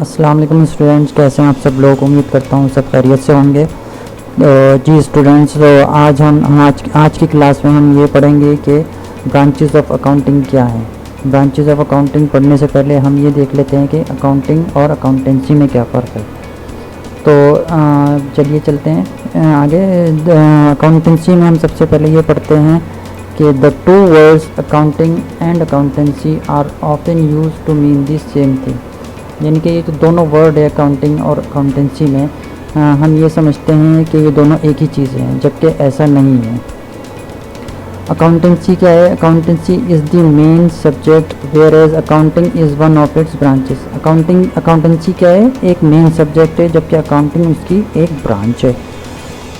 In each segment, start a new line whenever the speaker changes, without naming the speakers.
अस्सलाम वालेकुम स्टूडेंट्स, कैसे हैं आप सब लोग। उम्मीद करता हूँ सब खैरियत से होंगे। जी स्टूडेंट्स, तो आज की क्लास में हम ये पढ़ेंगे कि ब्रांचेस ऑफ अकाउंटिंग क्या हैं। ब्रांचेस ऑफ अकाउंटिंग पढ़ने से पहले हम ये देख लेते हैं कि अकाउंटिंग और अकाउंटेंसी में क्या फ़र्क है। तो चलिए चलते हैं आगे। अकाउंटेंसी में हम सबसे पहले ये पढ़ते हैं कि the two words accounting and accountancy are often used to mean the same thing. यानी कि ये जो दोनों वर्ड है अकाउंटिंग और अकाउंटेंसी में, हम ये समझते हैं कि ये दोनों एक ही चीज़ हैं, जबकि ऐसा नहीं है। अकाउंटेंसी क्या है? Accountancy is the main subject whereas accounting is one of its branches. Accountancy क्या है? एक मेन सब्जेक्ट है, जबकि अकाउंटिंग उसकी एक ब्रांच है।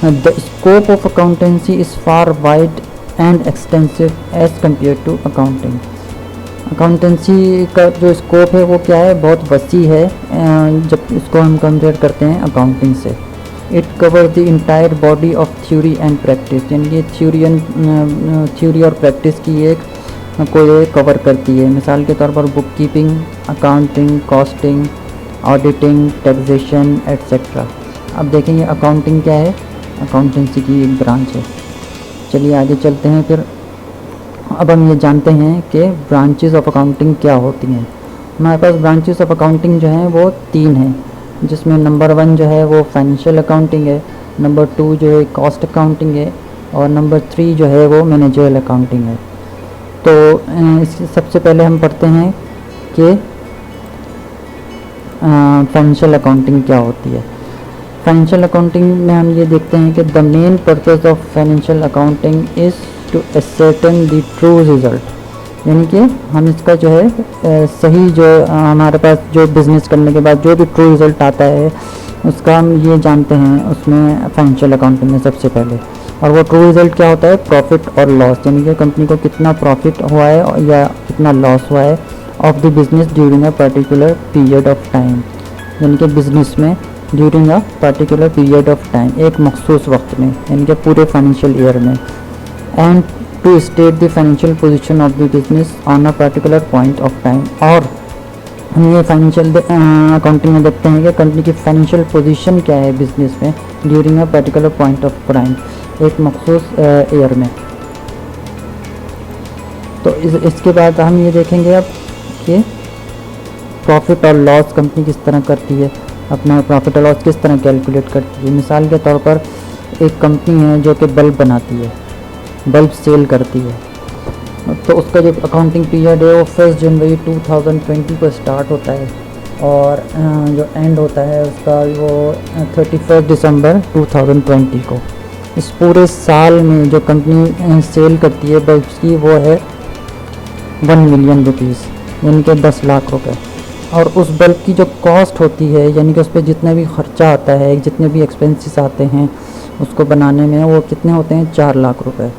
The scope of accountancy is far wide and extensive as compare to accounting. Accountancy का जो स्कोप है वो क्या है? बहुत वसी है जब इसको हम कंपेयर करते हैं अकाउंटिंग से। It cover the entire body of theory and practice, यानी कि थ्योरी और प्रैक्टिस की एक को ये कवर करती है। मिसाल के तौर पर book keeping, accounting, costing, auditing, taxation etcetera. अब देखेंगे अकाउंटिंग क्या है? अकाउंटेंसी की एक ब्रांच है। चलिए आगे चलते हैं फिर। अब हम ये जानते हैं कि ब्रांचेस ऑफ अकाउंटिंग क्या होती हैं। हमारे पास ब्रांचेस ऑफ अकाउंटिंग जो हैं वो 3 हैं, जिसमें नंबर 1 जो है वो फाइनेंशियल अकाउंटिंग है, नंबर 2 जो है कॉस्ट अकाउंटिंग है, और नंबर 3 जो है वो मैनेजरियल अकाउंटिंग है। तो सबसे पहले हम पढ़ते हैं कि फाइनेंशियल अकाउंटिंग क्या होती है। फाइनेंशियल अकाउंटिंग में हम ये देखते हैं कि the main purpose of financial accounting is to ascertain the true result. यानी कि हम इसका जो है सही जो हमारे पास जो बिज़नेस करने के बाद जो भी ट्रू रिज़ल्ट आता है उसका हम ये जानते हैं उसमें फाइनेंशियल अकाउंटिंग में सबसे पहले। और वो ट्रू रिज़ल्ट क्या होता है? प्रॉफिट और लॉस, यानी कि कंपनी को कितना प्रॉफिट हुआ है या कितना लॉस हुआ है of the business during a particular period of time. यानी कि बिज़नेस में during a particular period of time, एक मखसूस वक्त में, यानी कि पूरे फाइनेंशियल ईयर में। And to state the financial position of the business on a particular point of time. और हम ये फाइनेंशियल अकाउंटिंग में देखते हैं कि कंपनी की फाइनेंशियल पोजीशन क्या है बिजनेस में during a particular point of time, एक मखसूस ईयर में। तो इसके बाद हम ये देखेंगे अब कि प्रॉफिट और लॉस कंपनी किस तरह करती है, अपना प्रॉफिट और लॉस किस तरह कैलकुलेट करती है। मिसाल के तौर पर एक कंपनी है जो कि बल्ब बनाती है, बल्ब सेल करती है, तो उसका जो अकाउंटिंग पीरियड है वो 1 जनवरी 2020 को स्टार्ट होता है और जो एंड होता है उसका वो 31 दिसंबर 2020 को। इस पूरे साल में जो कंपनी सेल करती है बल्ब्स की वो है 1 मिलियन रुपीज़, यानी कि 10 लाख रुपए। और उस बल्ब की जो कॉस्ट होती है, यानी कि उस पर जितना भी खर्चा आता है, जितने भी एक्सपेंसेस आते हैं उसको बनाने में, वो कितने होते हैं? 4 लाख रुपए।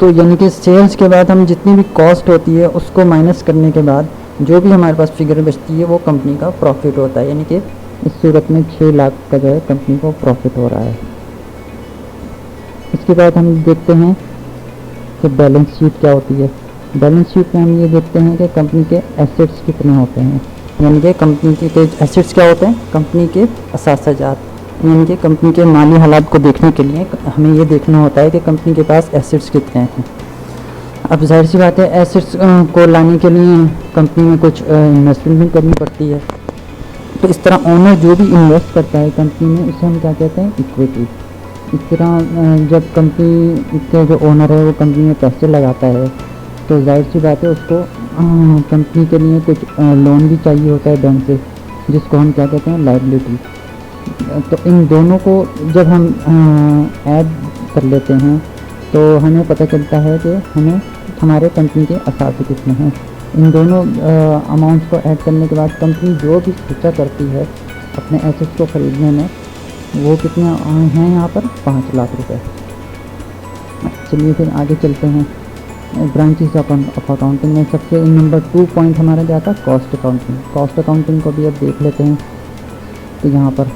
तो यानी कि सेल्स के बाद हम जितनी भी कॉस्ट होती है उसको माइनस करने के बाद जो भी हमारे पास फिगर बचती है वो कंपनी का प्रॉफिट होता है। यानी कि इस सूरत में 6 लाख का जो है कंपनी को प्रॉफिट हो रहा है। इसके बाद हम देखते हैं कि बैलेंस शीट क्या होती है। बैलेंस शीट में हम ये देखते हैं कि कंपनी के एसेट्स कितने होते हैं, यानी कि कंपनी के एसेट्स क्या होते हैं? कंपनी के असासाजात, यानी कि कंपनी के माली हालात को देखने के लिए हमें ये देखना होता है कि कंपनी के पास एसेट्स कितने हैं। अब जाहिर सी बात है एसेट्स को लाने के लिए कंपनी में कुछ इन्वेस्टमेंट भी करनी पड़ती है। तो इस तरह ओनर जो भी इन्वेस्ट करता है कंपनी में उसे हम क्या कहते हैं? इक्विटी। इस तरह जब कंपनी के जो ओनर है वो कंपनी में पैसे लगाता है तो जाहिर सी बात है उसको कंपनी के लिए कुछ लोन भी चाहिए होता है बैंक से, जिसको हम क्या कहते हैं? लायबिलिटी। तो इन दोनों को जब हम ऐड कर लेते हैं तो हमें पता चलता है कि हमें हमारे कंपनी के असासे कितने हैं। इन दोनों अमाउंट्स को ऐड करने के बाद कंपनी जो भी खर्चा करती है अपने एसेट्स को ख़रीदने में वो कितने हैं? यहाँ पर 5 लाख रुपए। चलिए फिर आगे चलते हैं। ब्रांचेस ऑफ अकाउंटिंग में सबसे नंबर 2 पॉइंट हमारा क्या था? Cost accounting. कॉस्ट अकाउंटिंग को भी अब देख लेते हैं। तो यहाँ पर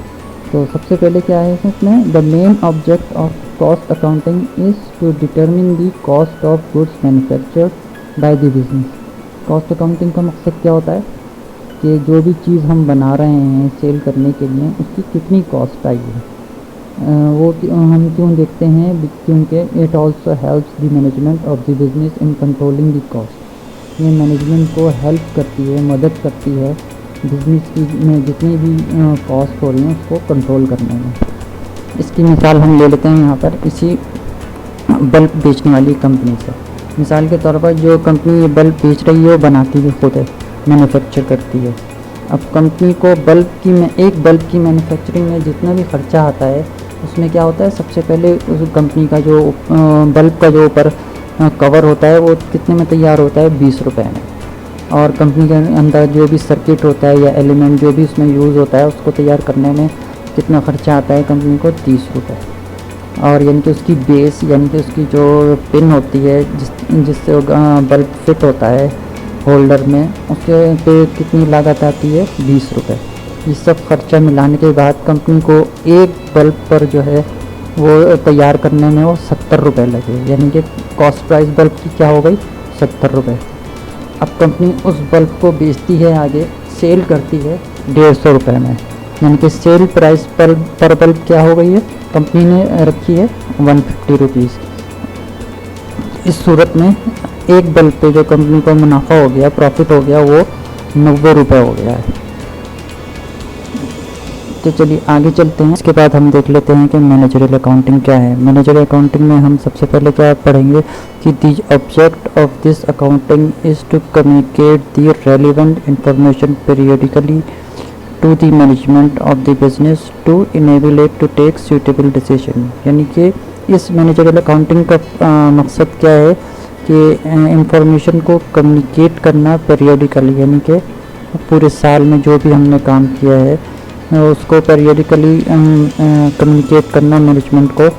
तो सबसे पहले क्या है इसमें? The main object of cost accounting is to determine the cost of goods manufactured by the business. Cost accounting का मकसद क्या होता है? कि जो भी चीज़ हम बना रहे हैं सेल करने के लिए उसकी कितनी कॉस्ट आई है। हम क्यों देखते हैं, क्योंकि it also helps the management of the business in controlling the cost. ये मैनेजमेंट को हेल्प करती है, मदद करती है बिजनेस की में जितनी भी कॉस्ट हो रही हैं उसको कंट्रोल करने में। इसकी मिसाल हम ले लेते हैं यहाँ पर किसी बल्ब बेचने वाली कंपनी से। मिसाल के तौर पर जो कंपनी ये बल्ब बेच रही है वो बनाती भी खुद है, मैन्युफैक्चर करती है। अब कंपनी को एक बल्ब की मैन्युफैक्चरिंग में जितना भी खर्चा आता है उसमें क्या होता है, सबसे पहले उस कंपनी का जो बल्ब का जो ऊपर कवर होता है वो कितने में तैयार होता है, 20 रुपये में। और कंपनी के अंदर जो भी सर्किट होता है या एलिमेंट जो भी उसमें यूज़ होता है उसको तैयार करने में कितना खर्चा आता है कंपनी को, 30 रुपये। और यानी कि उसकी बेस यानी कि उसकी जो पिन होती है जिससे बल्ब फिट होता है होल्डर में, उसके पे कितनी लागत आती है, 20 रुपये। ये सब खर्चा मिलाने के बाद कंपनी को एक बल्ब पर जो है वो तैयार करने में वो 70 रुपये लगे, यानी कि कॉस्ट प्राइस बल्ब की क्या हो गई, 70 रुपये। अब कंपनी उस बल्ब को बेचती है, आगे सेल करती है 150 रुपये में, यानी कि सेल प्राइस पर बल्ब क्या हो गई है, कंपनी ने रखी है 150 रुपीज़। इस सूरत में एक बल्ब पे जो कंपनी को मुनाफा हो गया, प्रॉफिट हो गया, वो 90 रुपये हो गया है। तो चलिए आगे चलते हैं। इसके बाद हम देख लेते हैं कि मैनेजरियल अकाउंटिंग क्या है। मैनेजरियल अकाउंटिंग में हम सबसे पहले क्या पढ़ेंगे कि the object of this accounting is to communicate the relevant information periodically to the management of the business to enable it to take suitable decision. यानी कि इस मैनेजरियल अकाउंटिंग का मकसद क्या है कि इंफॉर्मेशन को कम्युनिकेट करना पीरियडिकली, यानी कि पूरे साल में जो भी हमने काम किया है उसको पीरियडिकली कम्युनिकेट करना मैनेजमेंट को,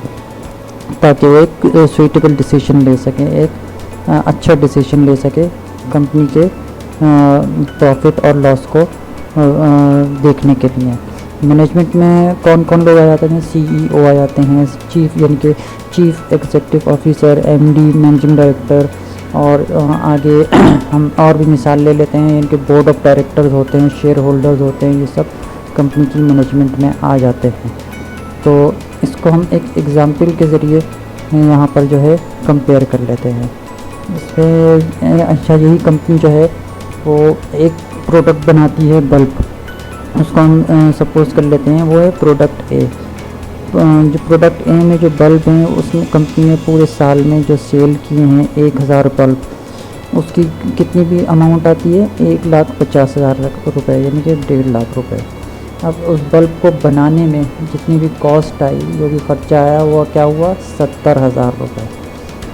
ताकि वो एक सूटेबल डिसीजन ले सकें, एक अच्छा डिसीजन ले सके कंपनी के प्रॉफिट और लॉस को देखने के लिए। मैनेजमेंट में कौन कौन लोग आ जाते हैं, CEO आ जाते हैं, चीफ यानी कि chief executive officer, MD managing director, और आगे हम और भी मिसाल ले लेते हैं, इनके बोर्ड ऑफ डायरेक्टर्स होते हैं, शेयर होल्डर्स होते हैं, ये सब कंपनी की मैनेजमेंट में आ जाते हैं। तो इसको हम एक एग्ज़ाम्पल के ज़रिए यहाँ पर जो है कंपेयर कर लेते हैं। इसमें अच्छा, यही कंपनी जो है वो एक प्रोडक्ट बनाती है बल्ब, उसको हम सपोज़ कर लेते हैं वो है प्रोडक्ट ए। जो प्रोडक्ट ए में जो बल्ब हैं उसमें कंपनी ने पूरे साल में जो सेल किए हैं 1000 बल्ब, उसकी कितनी भी अमाउंट आती है, 1,50,000 रुपये, यानी कि 1.5 लाख रुपये। अब उस बल्ब को बनाने में जितनी भी कॉस्ट आई, जो भी खर्चा आया, वो क्या हुआ, 70,000 रुपये।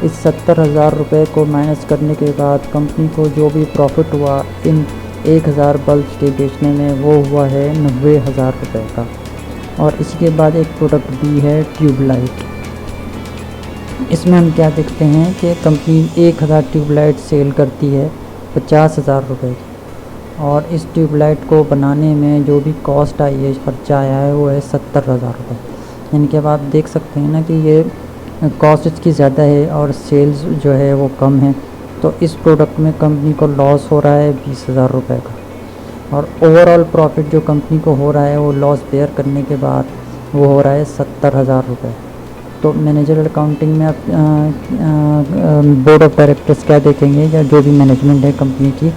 इस 70,000 रुपये को माइनस करने के बाद कंपनी को जो भी प्रॉफिट हुआ इन 1000 बल्ब के बेचने में, वो हुआ है 90,000 रुपये का। और इसके बाद एक प्रोडक्ट भी है ट्यूबलाइट। इसमें हम क्या देखते हैं कि कंपनी 1000 ट्यूबलाइट सेल करती है 50,000 रुपये की, और इस ट्यूबलाइट को बनाने में जो भी कॉस्ट आई है, खर्चा आया है, वो है 70,000 रुपये। यानी कि अब आप देख सकते हैं ना कि ये कॉस्ट इसकी ज़्यादा है और सेल्स जो है वो कम है, तो इस प्रोडक्ट में कंपनी को लॉस हो रहा है 20,000 रुपये का, और ओवरऑल प्रॉफिट जो कंपनी को हो रहा है वो लॉस बेयर करने के बाद वो हो रहा है 70,000 रुपये। तो मैनेजरियल अकाउंटिंग में आप बोर्ड ऑफ डायरेक्टर्स क्या देखेंगे, या जो भी मैनेजमेंट है कंपनी की,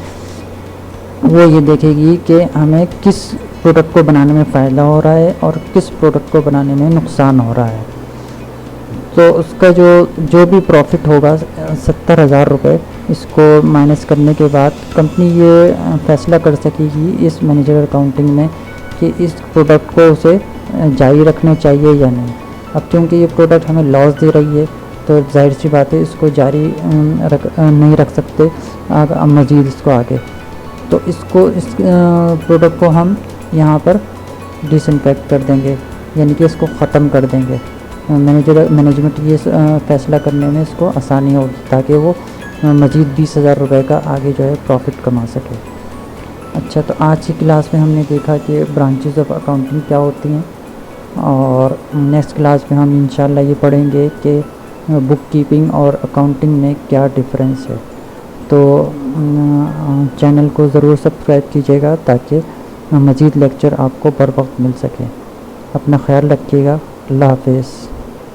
वो ये देखेगी कि हमें किस प्रोडक्ट को बनाने में फ़ायदा हो रहा है और किस प्रोडक्ट को बनाने में नुकसान हो रहा है। तो उसका जो भी प्रॉफिट होगा 70,000 रुपये, इसको माइनस करने के बाद कंपनी ये फैसला कर सकेगी इस मैनेजरियल अकाउंटिंग में कि इस प्रोडक्ट को उसे जारी रखना चाहिए या नहीं। अब क्योंकि ये प्रोडक्ट हमें लॉस दे रही है, तो जाहिर सी बात है इसको जारी नहीं रख सकते मज़ीद इसको आगे। तो इस प्रोडक्ट को हम यहाँ पर डिसइंफेक्ट कर देंगे, यानी कि इसको ख़त्म कर देंगे। मैनेजमेंट ये फ़ैसला करने में इसको आसानी होगी, ताकि वो मज़ीद 20,000 रुपये का आगे जो है प्रॉफिट कमा सके। अच्छा, तो आज की क्लास में हमने देखा कि ब्रांचेस ऑफ अकाउंटिंग क्या होती हैं, और नेक्स्ट क्लास में हम इंशाल्लाह ये पढ़ेंगे कि बुक कीपिंग और अकाउंटिंग में क्या डिफरेंस है। तो चैनल को ज़रूर सब्सक्राइब कीजिएगा ताकि मज़ीद लेक्चर आपको बर वक्त मिल सके। अपना ख्याल रखिएगा। अल्लाह हाफिज़।